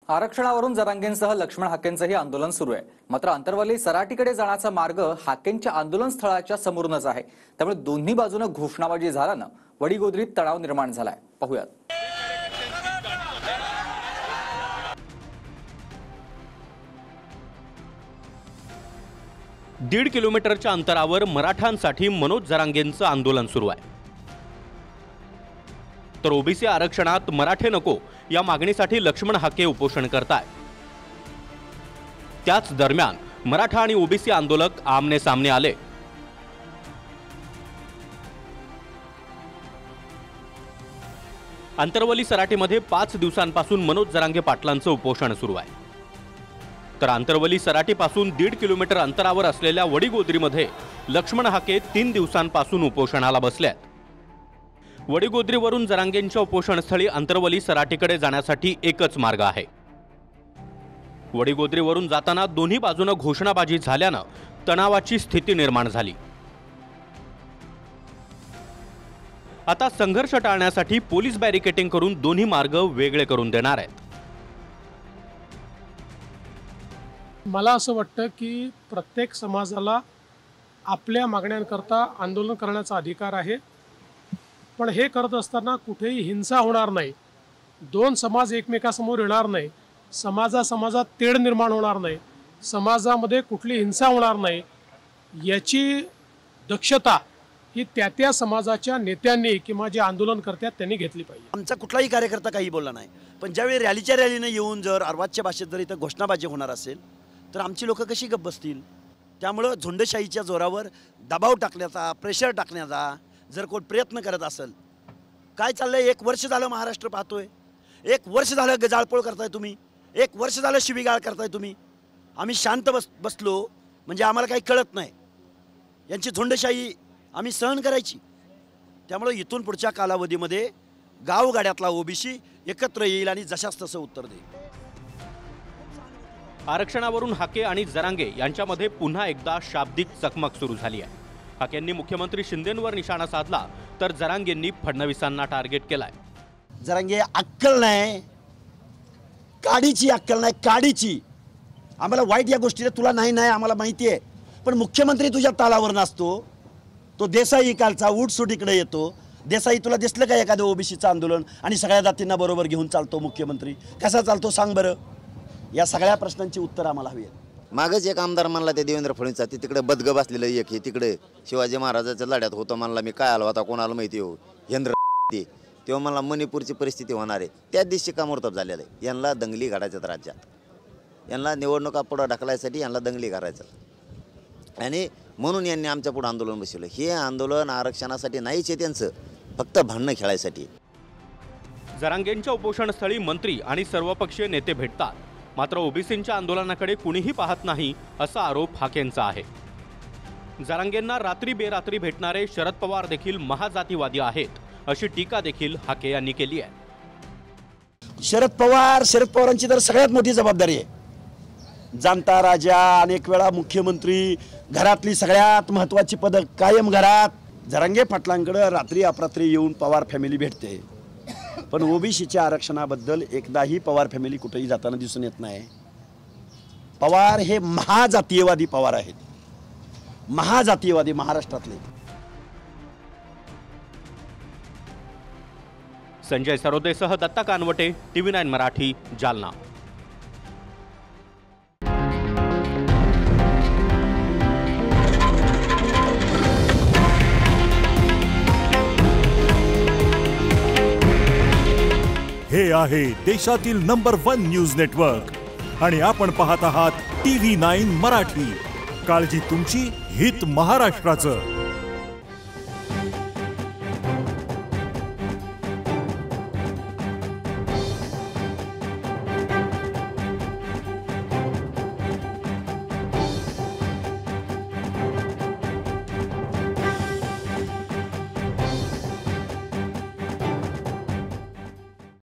आरक्षणावरून जरांगेंसह लक्ष्मण हाकेंचंही आंदोलन सुरू आहे। मात्र अंतरवली सराटीकडे जाण्याचा मार्ग हाकेंच्या आंदोलन स्थळाच्या समोरूनच आहे। त्यामुळे दोन्ही बाजूने घोषणाबाजी झाल्यानं वडीगोद्रीत तणाव निर्माण झालाय। पाहूयात। 1.5 किलोमीटरच्या अंतरावर मराठांसाठी मनोज जरांगेंचं आंदोलन सुरू आहे। तर ओबीसी आरक्षणात मराठे नको या मागणीसाठी लक्ष्मण हाके उपोषण करतायत। त्याच दरम्यान मराठा आणि ओबीसी आंदोलक आमने सामने आले। अंतरवली सराटीमध्ये 5 दिवसांपासून मनोज जरांगे पाटलांचं उपोषण सुरू आहे। तर अंतरवली सराटीपासून 1.5 किलोमीटर अंतरावर असलेल्या वडीगोद्रीमध्ये लक्ष्मण हाके 3 दिवसांपासून उपोषणाला बसले आहेत। वडीगोद्रीवरून जरांगेंच्या उपोषणस्थळी अंतरवली सराटीकडे जाण्यासाठी एकच मार्ग आहे। वडीगोद्रीवरून जाताना दोन्ही बाजूने घोषणाबाजी झाल्यानं तणावाची स्थिती निर्माण झाली। आता संघर्ष टाळण्यासाठी पोलीस बॅरिकेडिंग करून दोन्ही मार्ग वेगळे करून देणार आहेत। मला असं वाटतं की प्रत्येक समाजाला आपल्या मागण्यांकरता आंदोलन करण्याचा अधिकार आहे, पण हे करत असताना कुठेही हिंसा होणार नाही, दोन समाज एकमेकांसमोर येणार नाही, समाजात तेढ निर्माण होणार नाही, समाजामध्ये कुठली हिंसा होणार नाही, याची दक्षता ही त्या समाजाच्या नेत्यांनी किंवा जे आंदोलन करतात त्यांनी घेतली पाहिजे। आमचा कुठलाही कार्यकर्ता काही बोलला नाही, पण ज्यावेळी रॅलीने येऊन जर अर्वाच्य भाषेत जर इथं घोषणाबाजी होणार असेल तर आमची लोक कशी गप्प बसतील? त्यामुळे झुंडशाहीच्या जोरावर दबाव टाकण्याचा, प्रेशर टाकण्याचा जर कोण प्रयत्न करत असेल, काय चाललंय? 1 वर्ष झालं महाराष्ट्र पाहतोय, 1 वर्ष झालं गजाळपोळ करताय तुम्ही, 1 वर्ष झालं शिवीगाळ करताय तुम्ही। आम्ही शांत बसलो म्हणजे आम्हाला काही कळत नाही, यांची झुंडशाही आम्ही सहन करायची। त्यामुळे इथून पुढच्या कालावधीमध्ये गावगाड्यातला ओबीसी एकत्र येईल आणि जशास तसं उत्तर देईल। आरक्षणावरून हाके आणि जरांगे यांच्यामध्ये पुन्हा एकदा शाब्दिक चकमक सुरू झाली आहे। हाकेंनी मुख्यमंत्री शिंदेंवर निशाणा साधला तर जरांगेंनी फडणवीसांना टार्गेट केलाय। जरांगे अक्कल नाही, काडीची अक्कल नाही, काडीची। आम्हाला वाईट या गोष्टीला तुला नाही आम्हाला माहिती आहे, पण मुख्यमंत्री तुझ्या तालावर नसतो, तो देसाई कालचा उठसूट इकडे येतो। देसाई तुला दिसलं का एखादं ओबीसीचं आंदोलन आणि सगळ्या जातींना बरोबर घेऊन चालतो मुख्यमंत्री? कसा चालतो सांग बरं? या सगळ्या प्रश्नांची उत्तर आम्हाला हवी आहेत। मागच एक आमदार म्हणला ते देवेंद्र फडणवीस तिकडे बदग बसलेलं एक हे तिकडे शिवाजी महाराजाच्या लढ्यात होतो म्हणला, मी काय आलो होता कोणाला माहिती हो हेंद्र तेव्हा मला मणिपूरची परिस्थिती होणार आहे। त्याच दिवशी का मुर्तब झालेलं आहे। यांना दंगली घडायच्यात राज्यात, यांना निवडणुका पुढे ढकलायसाठी यांना दंगली करायचं आणि म्हणून यांनी आमच्या पुढे आंदोलन बसवलं। हे आंदोलन आरक्षणासाठी नाहीच आहे, त्यांचं फक्त भांडणं खेळायसाठी। जरांगेंच्या उपोषणस्थळी मंत्री आणि सर्वपक्षीय नेते भेटतात, मात्र ओबीसींच्या आंदोलनाकडे कुणीही पाहत नाही असा आरोप हाकेंचा आहे। जरांगेंना रात्री बेरात्री भेटणारे शरद पवार देखील महाजातीवादी आहेत अशी टीका देखील हाके यांनी केली आहे। शरद पवारांची तर सगळ्यात मोठी जबाबदारी आहे। जाणता राजा, अनेक वेळा मुख्यमंत्री, घरातली सगळ्यात महत्त्वाची पदं कायम घरात। जरांगे पाटलांकडे रात्री अपरात्री येऊन पवार फॅमिली भेटते, पण ओबीसीच्या आरक्षणाबद्दल एकदाही पवार फॅमिली कुठेही जाताना दिसून येत नाही। पवार हे महाजातीयवादी पवार आहेत, महाजातीयवादी महाराष्ट्रातले। संजय सरोदेसह दत्ता कानवटे, TV9 मराठी, जालना। हे आहे देशातील नंबर 1 न्यूज नेटवर्क आणि आपण पाहत आहात TV9 मराठी। काळजी तुमची, हित महाराष्ट्राचं।